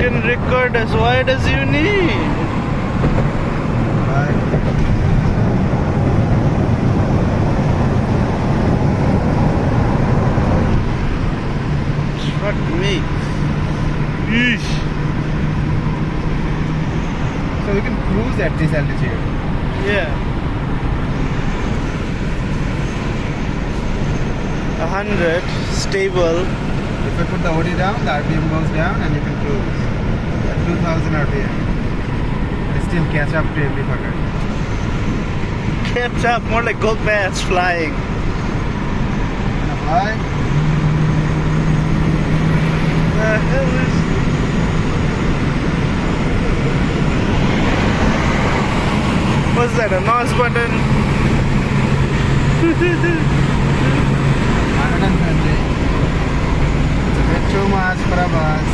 can record as wide as you need. Fuck me. Yeesh. So we can cruise at this altitude. Yeah. 100 stable. If I put the OD down, the RPM goes down and you can cruise at 2000 RPM. I still catch up to every fucker. Catch up, more like go past flying. Wanna fly? The hell is... What's that, a mouse button? 120. It's a bit too much for a bus.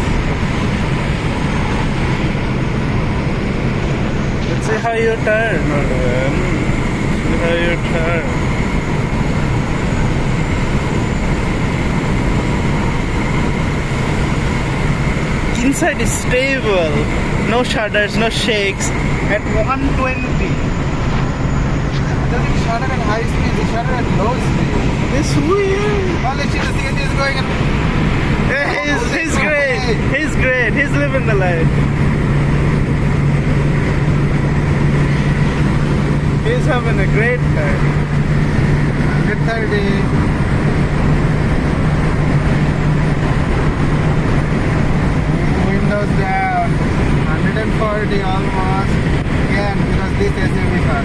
Let's see how you turn. See how you turn. Inside is stable. No shudders, no shakes. At 120. Doesn't shudder at high speed, it shudder at low speed. It's weird. All the CNG is going and... Yeah, he's great. He's great. He's living the life. He's having a great time. 130. Windows down. 140 almost. Again, because this SUV car.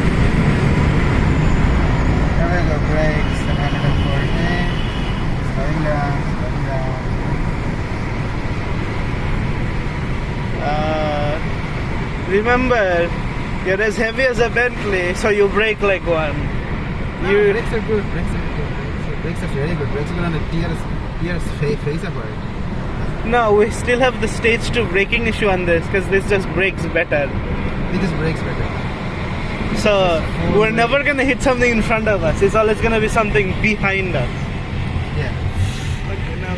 There we go, brakes. 140. Slowing down, slowing down. Remember, you're as heavy as a Bentley, so you brake like one. No, brakes are good. Brakes are very good. Brakes are going to tear face apart. No, we still have the stage 2 braking issue on this because this just brakes better. It just brakes better. So we're never gonna hit something in front of us. It's always gonna be something behind us. Yeah. Okay, now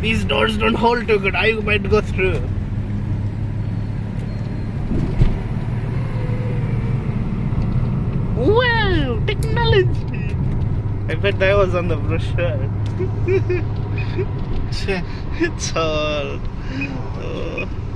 these doors don't hold too good. I might go through. Wow, technology! I bet that was on the brochure. It's all. Oh.